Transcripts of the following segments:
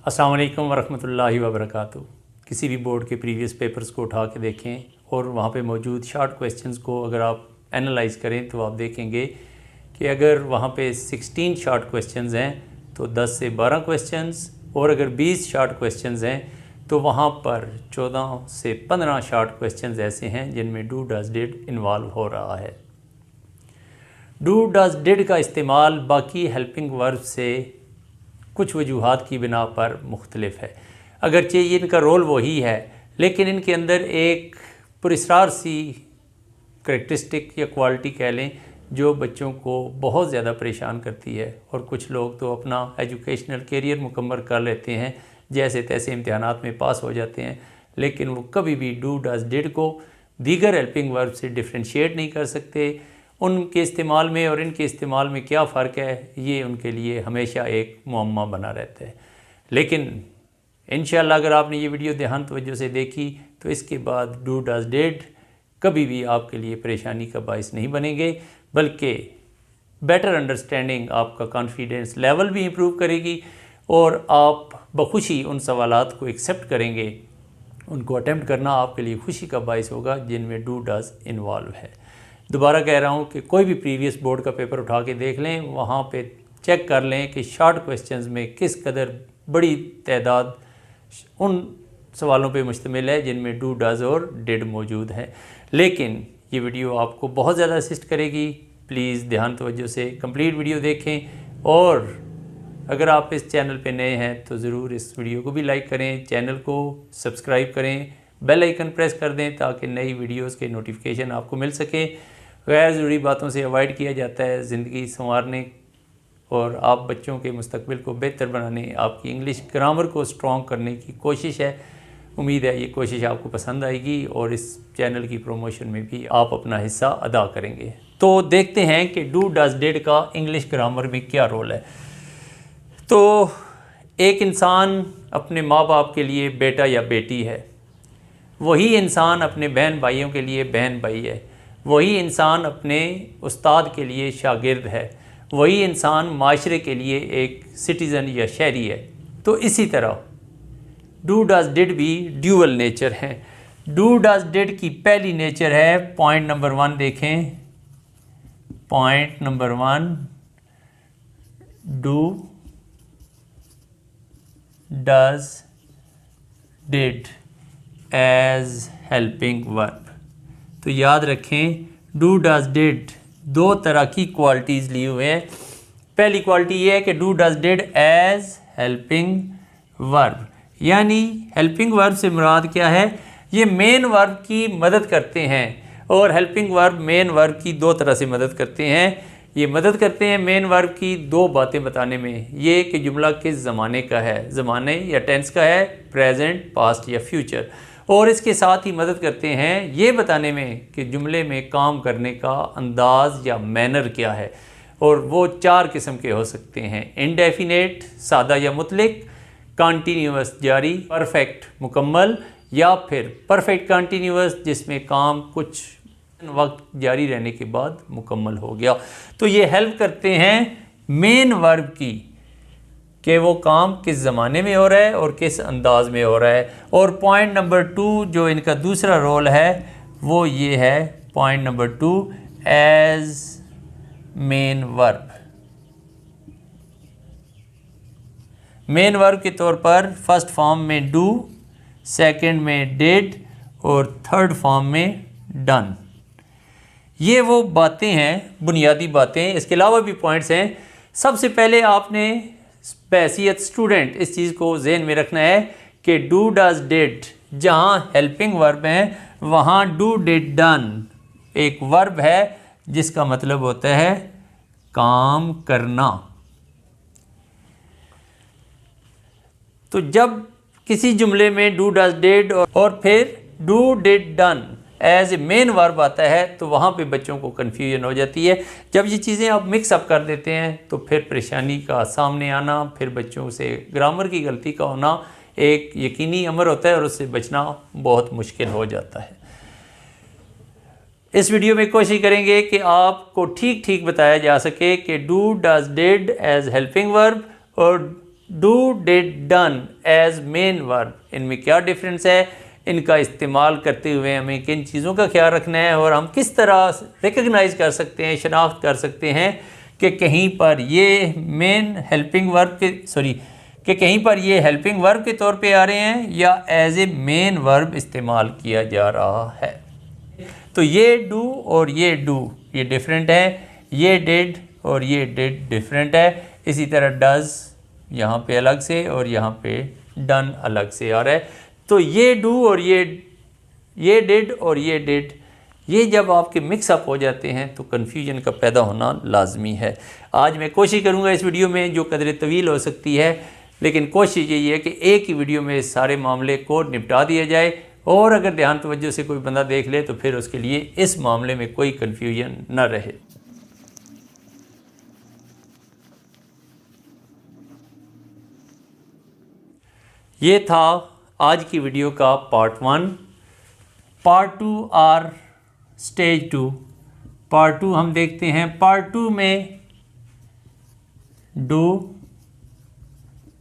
अस्सलाम वालेकुम वरहमतुल्लाहि वबरकातुहू। किसी भी बोर्ड के प्रीवियस पेपर्स को उठा के देखें और वहाँ पे मौजूद शॉर्ट क्वेश्चंस को अगर आप एनालाइज करें तो आप देखेंगे कि अगर वहाँ पे 16 शॉर्ट क्वेश्चंस हैं तो 10 से 12 क्वेश्चंस, और अगर 20 शॉर्ट क्वेश्चंस हैं तो वहाँ पर 14 से 15 शॉर्ट क्वेश्चंस ऐसे हैं जिनमें डू डज डिड इन्वॉल्व हो रहा है। डू डज डिड का इस्तेमाल बाकी हेल्पिंग वर्ब से कुछ वजूहात की बिना पर मुख्तलिफ है। अगरचे इनका रोल वही है, लेकिन इनके अंदर एक पुरस्रार सी करैक्टरिस्टिक या क्वालिटी कह लें जो बच्चों को बहुत ज़्यादा परेशान करती है। और कुछ लोग तो अपना एजुकेशनल कैरियर मुकम्मल कर लेते हैं, जैसे तैसे इम्तिहानात में पास हो जाते हैं, लेकिन वो कभी भी डू डज डिड को दीगर हेल्पिंग वर्ब से डिफ्रेंशिएट नहीं कर सकते। उनके इस्तेमाल में और इनके इस्तेमाल में क्या फ़र्क है, ये उनके लिए हमेशा एक मुअम्मा बना रहता है। लेकिन इंशाअल्लाह अगर आपने ये वीडियो ध्यान तवज्जो से देखी तो इसके बाद डू डज डिड कभी भी आपके लिए परेशानी का बाइस नहीं बनेंगे, बल्कि बेटर अंडरस्टैंडिंग, आपका कॉन्फिडेंस लेवल भी इम्प्रूव करेगी और आप बखुशी उन सवालात को एक्सेप्ट करेंगे। उनको अटेम्प्ट करना आपके लिए खुशी का बाइस होगा जिनमें डू डज इन्वॉल्व है। दोबारा कह रहा हूँ कि कोई भी प्रीवियस बोर्ड का पेपर उठा के देख लें, वहाँ पे चेक कर लें कि शॉर्ट क्वेश्चंस में किस कदर बड़ी तादाद उन सवालों पे मुश्तमिल है जिनमें डू डज और डिड मौजूद है। लेकिन ये वीडियो आपको बहुत ज़्यादा असिस्ट करेगी। प्लीज़ ध्यान तवज्जो से कंप्लीट वीडियो देखें, और अगर आप इस चैनल पे नए हैं तो ज़रूर इस वीडियो को भी लाइक करें, चैनल को सब्सक्राइब करें, बेल आइकन प्रेस कर दें ताकि नई वीडियोस के नोटिफिकेशन आपको मिल सके। गैर ज़रूरी बातों से अवॉइड किया जाता है ज़िंदगी संवारने और आप बच्चों के मुस्तकबिल को बेहतर बनाने, आपकी इंग्लिश ग्रामर को स्ट्रॉन्ग करने की कोशिश है। उम्मीद है ये कोशिश आपको पसंद आएगी और इस चैनल की प्रमोशन में भी आप अपना हिस्सा अदा करेंगे। तो देखते हैं कि डू डज डिड का इंग्लिश ग्रामर में क्या रोल है। तो एक इंसान अपने माँ बाप के लिए बेटा या बेटी है, वही इंसान अपने बहन भाइयों के लिए बहन भाई है, वही इंसान अपने उस्ताद के लिए शागिर्द है, वही इंसान माशरे के लिए एक सिटीज़न या शहरी है। तो इसी तरह डू डज डिड भी ड्यूअल नेचर है। डू डज डिड की पहली नेचर है, पॉइंट नंबर 1 देखें, point number 1, do does did as helping verb. तो याद रखें डू डज डिड दो तरह की क्वालिटीज़ लिए हुए हैं। पहली क्वालिटी ये है कि do does did as helping verb, यानी हेल्पिंग वर्ब से मुराद क्या है, ये मेन वर्ब की मदद करते हैं। और हेल्पिंग वर्ब मेन वर्ब की दो तरह से मदद करते हैं। ये मदद करते हैं मेन वर्ब की दो बातें बताने में, ये कि जुमला किस ज़माने का है, ज़माने या टेंस का है, प्रेजेंट, पास्ट या फ्यूचर। और इसके साथ ही मदद करते हैं ये बताने में कि जुमले में काम करने का अंदाज़ या मैनर क्या है। और वो 4 किस्म के हो सकते हैं, इंडेफिनेट सादा या मुतलिक, कॉन्टीन्यूअस जारी, परफेक्ट मुकम्मल, या फिर परफेक्ट कॉन्टीन्यूअस जिसमें काम कुछ वक्त जारी रहने के बाद मुकम्मल हो गया। तो ये हेल्प करते हैं मेन वर्ब की कि वो काम किस ज़माने में हो रहा है और किस अंदाज में हो रहा है। और पॉइंट नंबर 2 जो इनका दूसरा रोल है वो ये है, point number 2, as main verb. Main verb के तौर पर फर्स्ट फॉर्म में डू, सेकंड में डिड और थर्ड फॉर्म में डन। ये वो बातें हैं, बुनियादी बातें। इसके अलावा भी पॉइंट्स हैं। सबसे पहले आपने हैसियत स्टूडेंट इस चीज़ को जहन में रखना है कि डू डज डिड जहाँ हेल्पिंग वर्ब है वहाँ डू डिड डन एक वर्ब है जिसका मतलब होता है काम करना। तो जब किसी जुमले में डू डज डिड और फिर do did done as a main verb आता है तो वहाँ पे बच्चों को कन्फ्यूजन हो जाती है। जब ये चीज़ें आप मिक्स अप कर देते हैं तो फिर परेशानी का सामने आना, फिर बच्चों से ग्रामर की गलती का होना एक यकीनी अमर होता है और उससे बचना बहुत मुश्किल हो जाता है। इस वीडियो में कोशिश करेंगे कि आपको ठीक ठीक बताया जा सके कि do does did as helping verb और do, did, done as main verb, इनमें क्या डिफरेंस है, इनका इस्तेमाल करते हुए हमें किन चीज़ों का ख्याल रखना है और हम किस तरह रिकग्नाइज कर सकते हैं, शनाख्त कर सकते हैं कि कहीं पर ये मेन हेल्पिंग वर्ब के कहीं पर ये हेल्पिंग वर्ब के तौर पे आ रहे हैं या एज ए मेन वर्ब इस्तेमाल किया जा रहा है। तो ये डू और ये डू ये डिफरेंट है, ये डिड और ये डिड डिफरेंट है। इसी तरह डज यहाँ पे अलग से और यहाँ पे डन अलग से आ रहा है। तो ये डू और ये डिड और ये डिड, ये जब आपके मिक्सअप हो जाते हैं तो कन्फ्यूजन का पैदा होना लाजमी है। आज मैं कोशिश करूँगा इस वीडियो में, जो कदर तवील हो सकती है, लेकिन कोशिश यही है कि एक ही वीडियो में सारे मामले को निपटा दिया जाए, और अगर ध्यान तवज्जो से कोई बंदा देख ले तो फिर उसके लिए इस मामले में कोई कन्फ्यूजन न रहे। ये था आज की वीडियो का पार्ट 1। पार्ट 2 और स्टेज 2। पार्ट 2 हम देखते हैं। पार्ट 2 में do,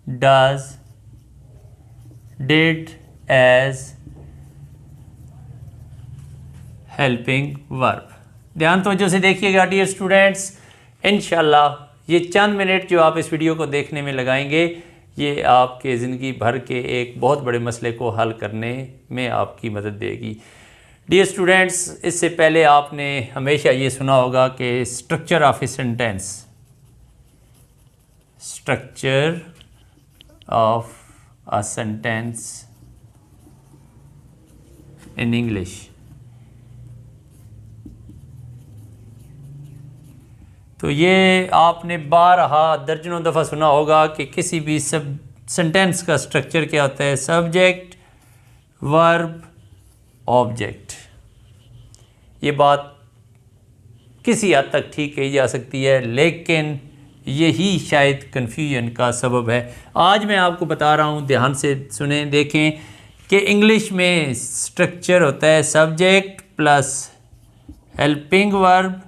does, did as helping verb. ध्यान तवज्जो से देखिएगा डियर स्टूडेंट्स। इंशाल्लाह ये चंद मिनट जो आप इस वीडियो को देखने में लगाएंगे, ये आपके ज़िंदगी भर के एक बहुत बड़े मसले को हल करने में आपकी मदद देगी। डियर स्टूडेंट्स, इससे पहले आपने हमेशा ये सुना होगा कि structure of a sentence, structure of a sentence in English. तो ये आपने बारहा दर्जनों दफ़ा सुना होगा कि किसी भी सेंटेंस का स्ट्रक्चर क्या होता है, सब्जेक्ट, वर्ब, ऑब्जेक्ट। ये बात किसी हद तक ठीक कही जा सकती है, लेकिन यही शायद कन्फ्यूजन का सबब है। आज मैं आपको बता रहा हूँ, ध्यान से सुने, देखें कि इंग्लिश में स्ट्रक्चर होता है subject plus helping verb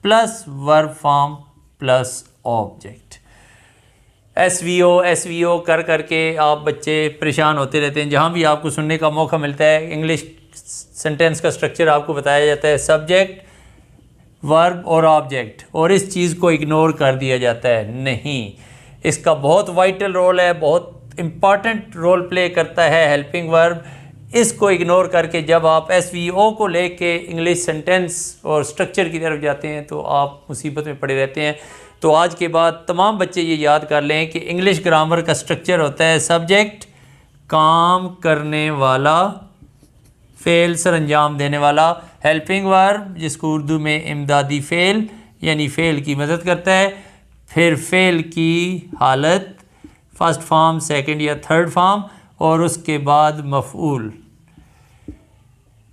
plus verb form plus object. SVO कर करके आप बच्चे परेशान होते रहते हैं। जहाँ भी आपको सुनने का मौका मिलता है इंग्लिश सेंटेंस का स्ट्रक्चर आपको बताया जाता है सब्जेक्ट, वर्ब और ऑब्जेक्ट, और इस चीज़ को इग्नोर कर दिया जाता है। नहीं, इसका बहुत वाइटल रोल है, बहुत इम्पॉर्टेंट रोल प्ले करता है हेल्पिंग वर्ब। इसको इग्नोर करके जब आप एसवीओ को लेके इंग्लिश सेंटेंस और स्ट्रक्चर की तरफ जाते हैं तो आप मुसीबत में पड़े रहते हैं। तो आज के बाद तमाम बच्चे ये याद कर लें कि इंग्लिश ग्रामर का स्ट्रक्चर होता है सब्जेक्ट, काम करने वाला, फ़ेल सरंजाम देने वाला, हेल्पिंग वर्ब जिसको उर्दू में इमदादी फ़ेल यानी फ़ेल की मदद करता है, फिर फ़ेल की हालत, फर्स्ट फॉर्म, सेकंड या थर्ड फॉर्म, और उसके बाद मफ़ऊल।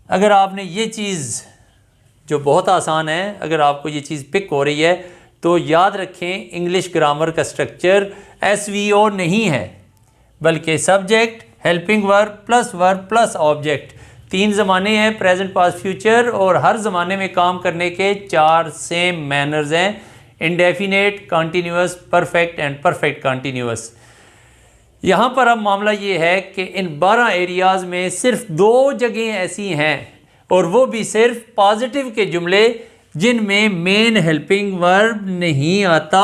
अगर आपने ये चीज़, जो बहुत आसान है, अगर आपको ये चीज़ पिक हो रही है तो याद रखें इंग्लिश ग्रामर का स्ट्रक्चर एसवीओ नहीं है, बल्कि subject, helping verb plus object. 3 ज़माने हैं, प्रेजेंट, पास्ट, फ्यूचर, और हर ज़माने में काम करने के 4 सेम मैनर्स हैं, indefinite, continuous, perfect and perfect continuous. यहाँ पर अब मामला ये है कि इन 12 एरियाज़ में सिर्फ 2 जगह ऐसी हैं, और वो भी सिर्फ पॉजिटिव के जुमले जिनमें मेन हेल्पिंग वर्ब नहीं आता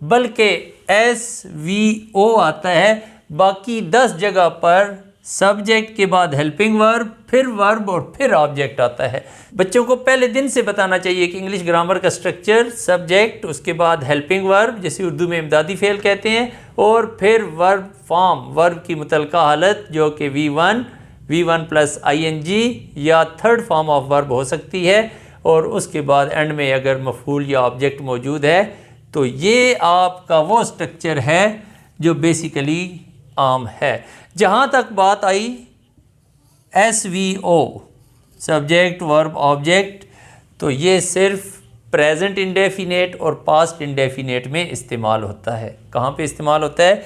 बल्कि एसवीओ आता है। बाकी 10 जगह पर सब्जेक्ट के बाद हेल्पिंग वर्ब, फिर वर्ब और फिर ऑब्जेक्ट आता है। बच्चों को पहले दिन से बताना चाहिए कि इंग्लिश ग्रामर का स्ट्रक्चर सब्जेक्ट, उसके बाद हेल्पिंग वर्ब जिसे उर्दू में इमदादी फ़ेल कहते हैं, और फिर वर्ब फॉर्म, वर्ब की मुतलका हालत जो कि V1 प्लस ING या थर्ड फॉर्म ऑफ वर्ब हो सकती है, और उसके बाद एंड में अगर मफूल या ऑब्जेक्ट मौजूद है। तो ये आपका वो स्ट्रक्चर है जो बेसिकली आम है। जहाँ तक बात आई SVO, सब्जेक्ट, वर्ब, ऑब्जेक्ट, तो ये सिर्फ प्रेजेंट इंडेफिनेट और पास्ट इंडेफिनेट में इस्तेमाल होता है। कहाँ पे इस्तेमाल होता है?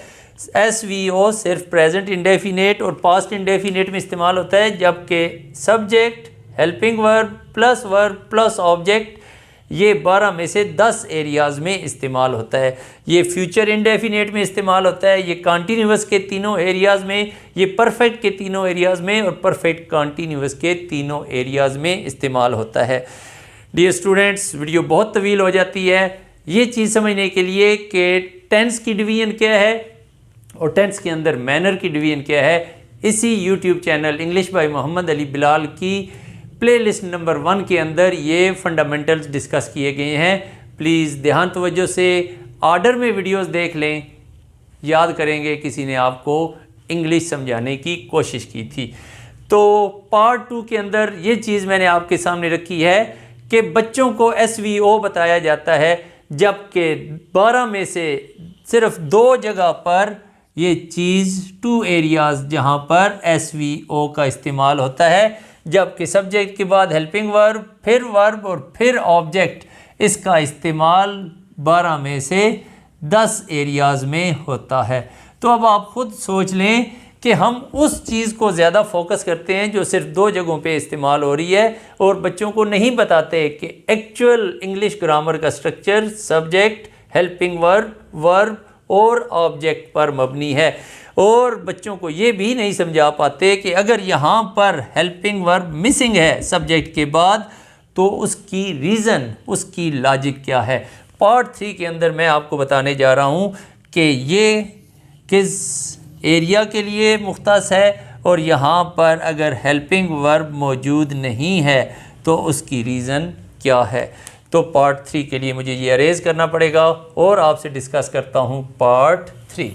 SVO सिर्फ प्रेजेंट इंडेफिनेट और पास्ट इंडेफिनेट में इस्तेमाल होता है, जबकि subject, helping verb plus object ये 12 में से 10 एरियाज़ में इस्तेमाल होता है। ये फ्यूचर इंडेफिनेट में इस्तेमाल होता है, ये कॉन्टीन्यूअस के तीनों एरियाज़ में, ये परफेक्ट के तीनों एरियाज़ में और परफेक्ट कॉन्टीन्यूअस के तीनों एरियाज़ में इस्तेमाल होता है। डियर स्टूडेंट्स, वीडियो बहुत तवील हो जाती है। ये चीज़ समझने के लिए कि टेंस की डिवीजन क्या है और टेंस के अंदर मैनर की डिवीजन क्या है, इसी YouTube channel English by Mohammad Ali Bilal की प्लेलिस्ट नंबर 1 के अंदर ये फंडामेंटल्स डिस्कस किए गए हैं। प्लीज़ ध्यान तवज्जो से ऑर्डर में वीडियोस देख लें, याद करेंगे किसी ने आपको इंग्लिश समझाने की कोशिश की थी। तो पार्ट 2 के अंदर ये चीज़ मैंने आपके सामने रखी है कि बच्चों को SVO बताया जाता है, जबकि 12 में से सिर्फ 2 जगह पर ये चीज़ 2 एरियाज़ जहाँ पर SVO का इस्तेमाल होता है, जबकि सब्जेक्ट के बाद हेल्पिंग वर्ब और फिर ऑब्जेक्ट, इसका इस्तेमाल 12 में से 10 एरियाज़ में होता है। तो अब आप खुद सोच लें कि हम उस चीज़ को ज़्यादा फोकस करते हैं जो सिर्फ 2 जगहों पे इस्तेमाल हो रही है और बच्चों को नहीं बताते कि एक्चुअल इंग्लिश ग्रामर का स्ट्रक्चर सब्जेक्ट, हेल्पिंग वर्ब और ऑब्जेक्ट पर मबनी है। और बच्चों को ये भी नहीं समझा पाते कि अगर यहाँ पर हेल्पिंग वर्ब मिसिंग है सब्जेक्ट के बाद तो उसकी रीज़न, उसकी लॉजिक क्या है। पार्ट 3 के अंदर मैं आपको बताने जा रहा हूँ कि ये किस एरिया के लिए मुख्तस है और यहाँ पर अगर हेल्पिंग वर्ब मौजूद नहीं है तो उसकी रीज़न क्या है। तो पार्ट 3 के लिए मुझे ये अरेज करना पड़ेगा और आपसे डिस्कस करता हूँ पार्ट 3।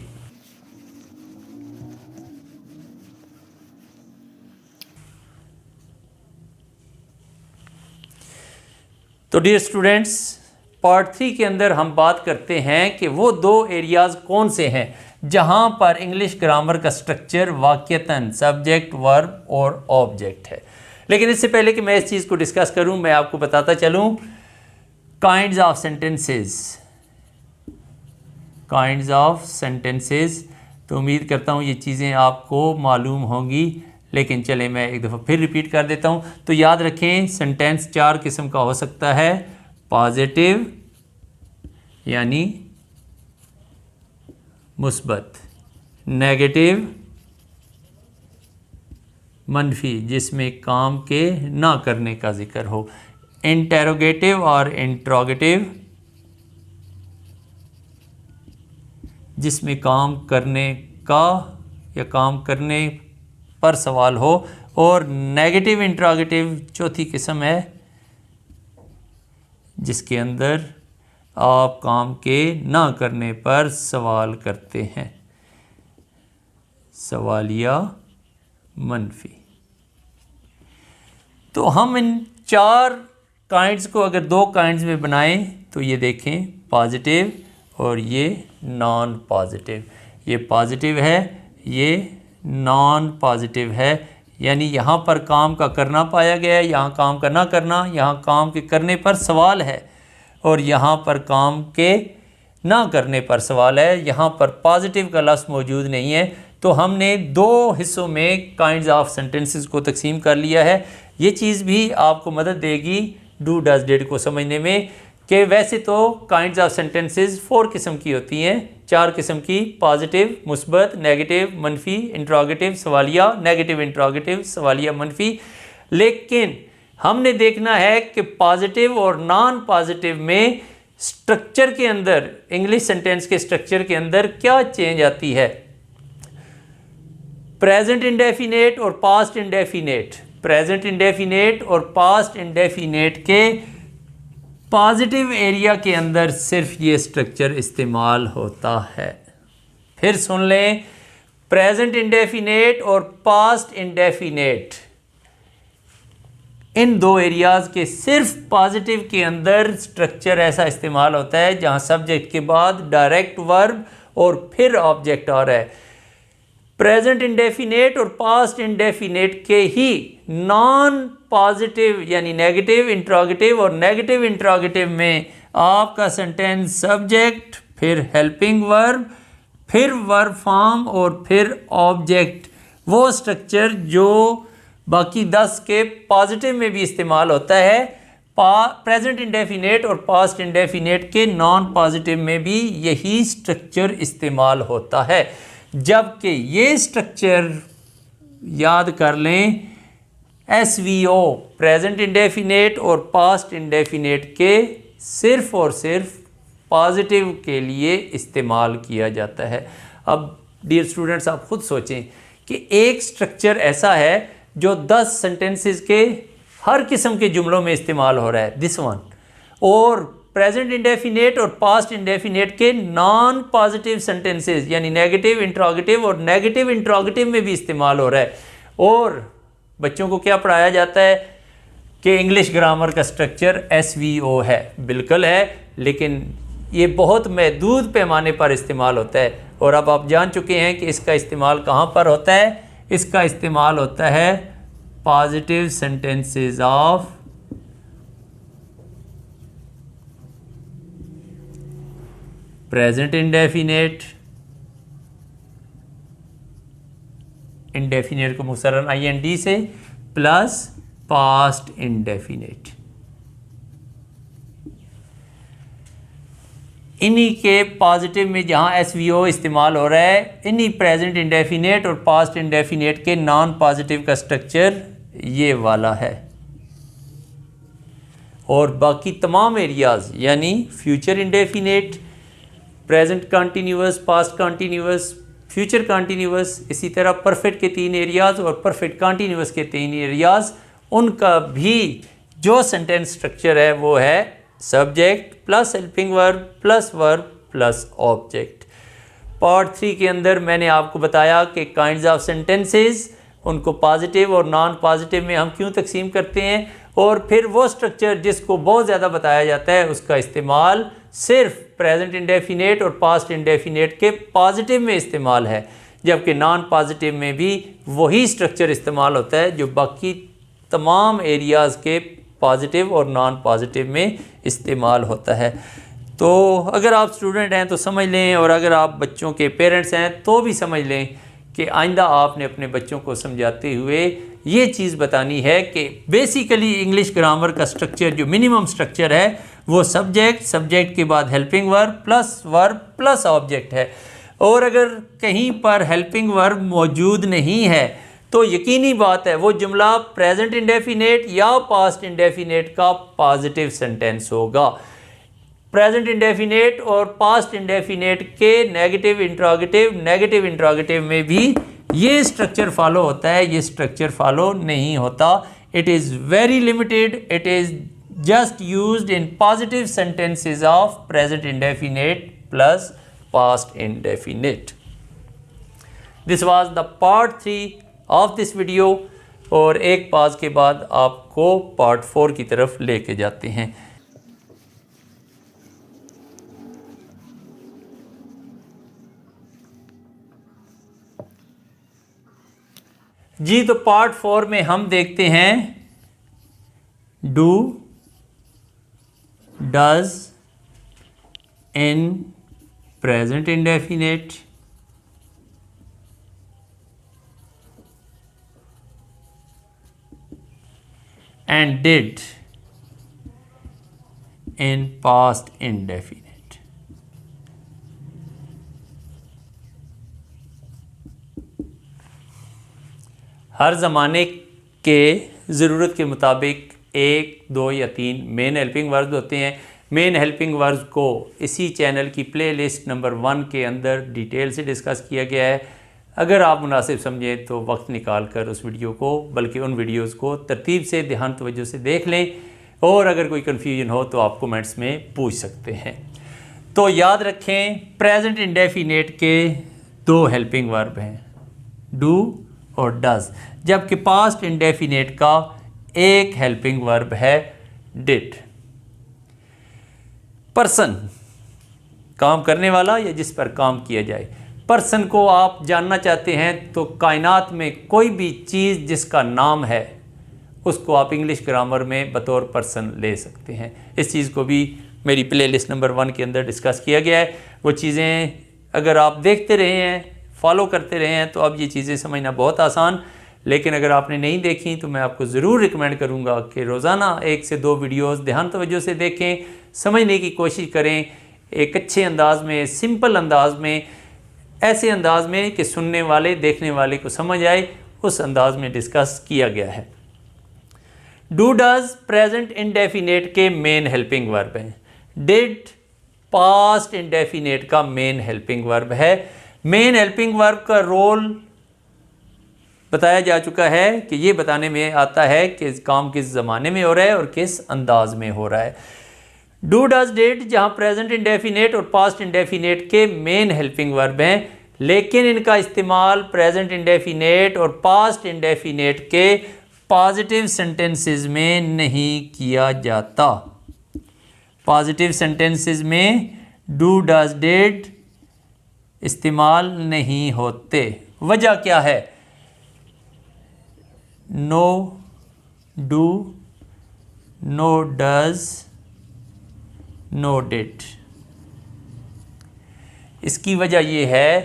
तो डियर स्टूडेंट्स, पार्ट 3 के अंदर हम बात करते हैं कि वो 2 एरियाज़ कौन से हैं जहाँ पर इंग्लिश ग्रामर का स्ट्रक्चर वाक़यतन सब्जेक्ट, वर्ब और ऑब्जेक्ट है। लेकिन इससे पहले कि मैं इस चीज़ को डिस्कस करूँ, मैं आपको बताता चलूँ काइंड्स ऑफ सेंटेंसेस। तो उम्मीद करता हूँ ये चीज़ें आपको मालूम होंगी, लेकिन चले मैं एक दफ़ा फिर रिपीट कर देता हूँ। तो याद रखें, सेंटेंस 4 किस्म का हो सकता है। पॉजिटिव यानी मुस्बत, नेगेटिव मनफी जिसमें काम के ना करने का जिक्र हो, इंटेरोगेटिव और इंट्रोगेटिव जिसमें काम करने का या काम करने पर सवाल हो, और नेगेटिव इंट्रोगेटिव चौथी किस्म है जिसके अंदर आप काम के ना करने पर सवाल करते हैं, सवालिया मनफी। तो हम इन 4 काइंड्स को अगर 2 काइंड्स में बनाएं तो ये देखें, पॉजिटिव और ये नॉन पॉजिटिव। ये पॉजिटिव है, ये नॉन पॉजिटिव है, यानी यहाँ पर काम का करना पाया गया है, यहाँ काम का ना करना, यहाँ काम के करने पर सवाल है और यहाँ पर काम के ना करने पर सवाल है। यहाँ पर पॉजिटिव का लफ्ज़ मौजूद नहीं है। तो हमने 2 हिस्सों में काइंड्स ऑफ सेंटेंसेस को तकसीम कर लिया है। ये चीज़ भी आपको मदद देगी डू डज डिड को समझने में कि वैसे तो काइंड्स ऑफ सेंटेंसेस 4 किस्म की होती हैं, 4 किस्म की, पॉजिटिव, मुस्बत, नेगेटिव, मनफी, इंट्रोगेटिव, सवालिया, नेगेटिव इंट्रोगेटिव, सवालिया, मनफी। लेकिन हमने देखना है कि पॉजिटिव और नॉन पॉजिटिव में स्ट्रक्चर के अंदर, इंग्लिश सेंटेंस के स्ट्रक्चर के अंदर क्या चेंज आती है। प्रेजेंट इंडेफिनेट और पास्ट इंडेफिनेट, प्रेजेंट इंडेफिनेट और पास्ट इंडेफिनेट के पॉजिटिव एरिया के अंदर सिर्फ ये स्ट्रक्चर इस्तेमाल होता है। फिर सुन लें, प्रेजेंट इंडेफिनेट और पास्ट इंडेफिनेट, इन 2 एरियाज़ के सिर्फ पॉजिटिव के अंदर स्ट्रक्चर ऐसा इस्तेमाल होता है जहां सब्जेक्ट के बाद डायरेक्ट वर्ब और फिर ऑब्जेक्ट आ रहा है। प्रेजेंट इंडेफिनेट और पास्ट इंडेफिनेट के ही नॉन पॉजिटिव यानी नेगेटिव इंट्रोगेटिव और नेगेटिव इंट्रोगेटिव में आपका सेंटेंस सब्जेक्ट, फिर हेल्पिंग वर्ब, फिर वर्ब फॉर्म और फिर ऑब्जेक्ट, वो स्ट्रक्चर जो बाकी 10 के पॉजिटिव में भी इस्तेमाल होता है, प्रेजेंट इंडेफिनेट और पास्ट इंडेफिनेट के नॉन पॉजिटिव में भी यही स्ट्रक्चर इस्तेमाल होता है, जबकि ये स्ट्रक्चर याद कर लें SVO प्रेजेंट इंडेफिनेट और पास्ट इंडेफिनेट के सिर्फ और सिर्फ पॉजिटिव के लिए इस्तेमाल किया जाता है। अब डियर स्टूडेंट्स, आप खुद सोचें कि एक स्ट्रक्चर ऐसा है जो 10 सेंटेंसेस के हर किस्म के जुमलों में इस्तेमाल हो रहा है, दिस वन, और प्रेजेंट इंडेफिनेट और पास्ट इंडेफिनेट के नॉन पॉजिटिव सेंटेंसेस यानी नेगेटिव इंट्रोगेटिव और नेगेटिव इंट्रोगेटिव में भी इस्तेमाल हो रहा है। और बच्चों को क्या पढ़ाया जाता है कि इंग्लिश ग्रामर का स्ट्रक्चर SVO है, बिल्कुल है, लेकिन ये बहुत महदूद पैमाने पर इस्तेमाल होता है। और अब आप जान चुके हैं कि इसका इस्तेमाल कहाँ पर होता है। इसका इस्तेमाल होता है positive sentences of present indefinite, indefinite को मुसर्रन IND से, प्लस पास्ट इंडेफिनेट। इन्हीं के पॉजिटिव में जहाँ SVO इस्तेमाल हो रहा है, इन्हीं प्रेजेंट इंडेफिनेट और पास्ट इंडेफिनेट के नॉन पॉजिटिव का स्ट्रक्चर ये वाला है। और बाकी तमाम एरियाज यानी future indefinite, present continuous, past continuous, future continuous, इसी तरह परफेक्ट के 3 एरियाज और परफेक्ट कॉन्टीन्यूअस के 3 एरियाज, उनका भी जो सेंटेंस स्ट्रक्चर है वो है subject plus helping verb plus verb plus object. Part 3 के अंदर मैंने आपको बताया कि काइंड्स ऑफ सेंटेंसेस, उनको पॉजिटिव और नॉन पॉजिटिव में हम क्यों तकसीम करते हैं, और फिर वो स्ट्रक्चर जिसको बहुत ज़्यादा बताया जाता है उसका इस्तेमाल सिर्फ प्रेजेंट इंडेफिनेट और पास्ट इंडेफिनेट के पॉजिटिव में इस्तेमाल है, जबकि नॉन पॉजिटिव में भी वही स्ट्रक्चर इस्तेमाल होता है जो बाकी तमाम एरियाज़ के पॉजिटिव और नॉन पॉजिटिव में इस्तेमाल होता है। तो अगर आप स्टूडेंट हैं तो समझ लें, और अगर आप बच्चों के पेरेंट्स हैं तो भी समझ लें कि आइंदा आपने अपने बच्चों को समझाते हुए ये चीज़ बतानी है कि बेसिकली इंग्लिश ग्रामर का स्ट्रक्चर जो मिनिमम स्ट्रक्चर है वो सब्जेक्ट, सब्जेक्ट के बाद हेल्पिंग वर्ब प्लस ऑब्जेक्ट है। और अगर कहीं पर हेल्पिंग वर्ब मौजूद नहीं है तो यकीनी बात है वो जुमला प्रेजेंट इंडेफिनेट या पास्ट इंडेफिनेट का पॉजिटिव सेंटेंस होगा। प्रेजेंट इंडेफिनेट और पास्ट इंडेफिनेट के नेगेटिव इंट्रोगेटिव में भी ये स्ट्रक्चर फॉलो होता है, ये स्ट्रक्चर फॉलो नहीं होता। It is very limited, it is just used in positive sentences of present indefinite plus past indefinite. This was the part 3 of this video, और एक पाज के बाद आपको पार्ट 4 की तरफ लेके जाते हैं। जी, तो पार्ट 4 में हम देखते हैं do, does in present indefinite, and did in past indefinite. हर ज़माने के ज़रूरत के मुताबिक 1, 2 या 3 मेन हेल्पिंग वर्ब्स होते हैं। मेन हेल्पिंग वर्ब्स को इसी चैनल की प्लेलिस्ट नंबर 1 के अंदर डिटेल से डिस्कस किया गया है। अगर आप मुनासिब समझें तो वक्त निकाल कर उस वीडियो को, बल्कि उन वीडियोस को तरतीब से, ध्यान तवज्जो से देख लें, और अगर कोई कन्फ्यूजन हो तो आप कमेंट्स में पूछ सकते हैं। तो याद रखें, प्रेजेंट इंडेफिनेट के 2 हेल्पिंग वर्ब हैं, डू और डज, जबकि पास्ट इंडेफिनेट का एक हेल्पिंग वर्ब है, डिड। पर्सन, काम करने वाला या जिस पर काम किया जाए। पर्सन को आप जानना चाहते हैं तो कायनात में कोई भी चीज़ जिसका नाम है उसको आप इंग्लिश ग्रामर में बतौर पर्सन ले सकते हैं। इस चीज़ को भी मेरी प्लेलिस्ट नंबर 1 के अंदर डिस्कस किया गया है। वो चीज़ें अगर आप देखते रहे हैं, फॉलो करते रहे हैं, तो अब ये चीज़ें समझना बहुत आसान लेकिन अगर आपने नहीं देखी तो मैं आपको ज़रूर रिकमेंड करूँगा कि रोज़ाना 1 से 2 वीडियोस ध्यान तवज्जो से देखें, समझने की कोशिश करें एक अच्छे अंदाज में, सिंपल अंदाज में, ऐसे अंदाज में कि सुनने वाले देखने वाले को समझ आए, उस अंदाज में डिस्कस किया गया है। डू डज प्रेजेंट इंडेफिनेट के मेन हेल्पिंग वर्ब हैं। डिड पास्ट इंडेफिनेट का मेन हेल्पिंग वर्ब है। मेन हेल्पिंग वर्ब का रोल बताया जा चुका है कि ये बताने में आता है कि काम किस ज़माने में हो रहा है और किस अंदाज में हो रहा है। डू डज डिड जहाँ प्रेजेंट इंडेफिनेट और पास्ट इंडेफिनेट के मेन हेल्पिंग वर्ब हैं, लेकिन इनका इस्तेमाल प्रेजेंट इंडेफिनेट और पास्ट इंडेफिनेट के पॉजिटिव सेंटेंसेस में नहीं किया जाता। पॉजिटिव सेंटेंसेस में डू डज डिड इस्तेमाल नहीं होते। वजह क्या है? No do, no does, no did. इसकी वजह यह है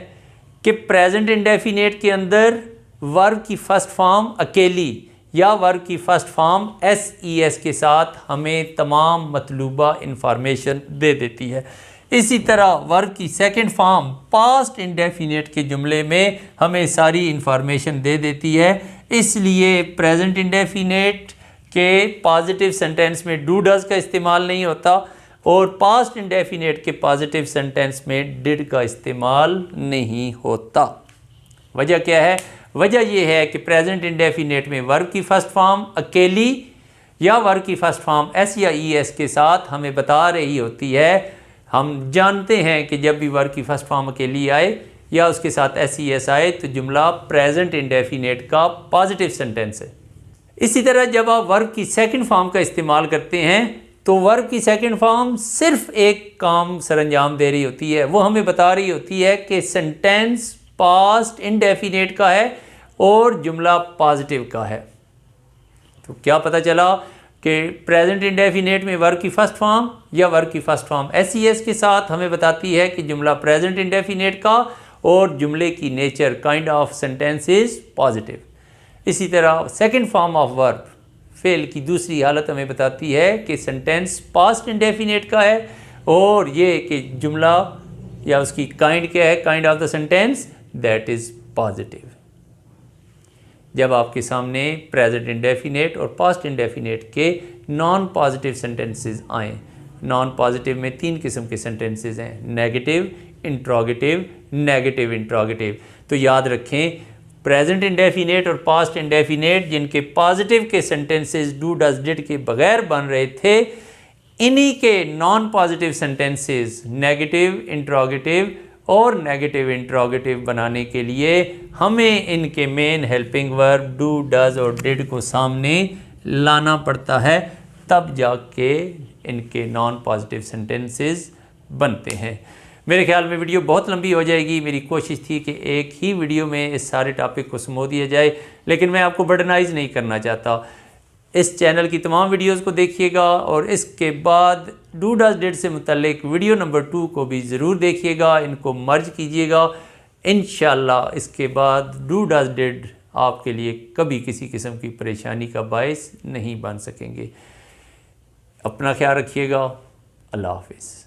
कि प्रेजेंट इंडेफिनेट के अंदर वर्ब की फर्स्ट फॉर्म अकेली या वर्ब की फर्स्ट फॉर्म एस के साथ हमें तमाम मतलूबा इंफॉर्मेशन दे देती है। इसी तरह वर्ब की सेकंड फॉर्म पास्ट इंडेफिनेट के जुमले में हमें सारी इंफॉर्मेशन दे देती है। इसलिए प्रेजेंट इंडेफिनेट के पॉजिटिव सेंटेंस में डू डज का इस्तेमाल नहीं होता और पास्ट इंडेफिनेट के पॉजिटिव सेंटेंस में डिड का इस्तेमाल नहीं होता। वजह क्या है? वजह यह है कि प्रेजेंट इंडेफिनेट में वर्ब की फर्स्ट फॉर्म अकेली या वर्ब की फर्स्ट फॉर्म एस या एस के साथ हमें बता रही होती है। हम जानते हैं कि जब भी वर्ब की फर्स्ट फॉर्म अकेली आए या उसके साथ एस आए तो जुमला प्रेजेंट इंडेफिनेट का पॉजिटिव सेंटेंस है। इसी तरह जब आप वर्ब की सेकंड फॉर्म का इस्तेमाल करते हैं तो वर्ब की सेकंड फॉर्म सिर्फ एक काम सरअंजाम दे रही होती है। वो हमें बता रही होती है कि सेंटेंस पास्ट इंडेफिनेट का है और जुमला पॉजिटिव का है। तो क्या पता चला कि प्रेजेंट इंडेफिनेट में वर्ब की फर्स्ट फॉर्म या वर्ब की फर्स्ट फॉर्म एस के साथ हमें बताती है कि जुमला प्रेजेंट इंडेफिनेट का और जुमले की nature kind of sentence is positive. इसी तरह second form of verb fail की दूसरी हालत हमें बताती है कि सेंटेंस पास्ट इंडेफिनेट का है और ये कि जुमला या उसकी काइंड क्या है, kind of the sentence that is positive. जब आपके सामने प्रेजेंट इंडेफिनेट और पास्ट इंडेफिनेट के नॉन पॉजिटिव सेंटेंसेस आए, नॉन पॉजिटिव में 3 किस्म के सेंटेंसेस हैं, नेगेटिव, इंट्रोगेटिव, नेगेटिव इंट्रोगेटिव। तो याद रखें प्रेजेंट इंडेफिनेट और पास्ट इंडेफिनेट जिनके पॉजिटिव के सेंटेंसेस डू डज डिड के बगैर बन रहे थे, इन्हीं के non positive sentences negative, interrogative और नेगेटिव इंट्रोगेटिव बनाने के लिए हमें इनके main helping verb do does और डिड को सामने लाना पड़ता है, तब जाके इनके नॉन पॉजिटिव सेंटेंसेस बनते हैं। मेरे ख्याल में वीडियो बहुत लंबी हो जाएगी। मेरी कोशिश थी कि एक ही वीडियो में इस सारे टॉपिक को समो दिया जाए, लेकिन मैं आपको बर्डनाइज नहीं करना चाहता। इस चैनल की तमाम वीडियोस को देखिएगा और इसके बाद डू डज डिड से मुतल्लिक वीडियो नंबर 2 को भी ज़रूर देखिएगा, इनको मर्ज कीजिएगा। इंशाल्लाह इसके बाद डू डज डिड आपके लिए कभी किसी किस्म की परेशानी का बायस नहीं बन सकेंगे। अपना ख्याल रखिएगा। अल्लाह हाफिज़।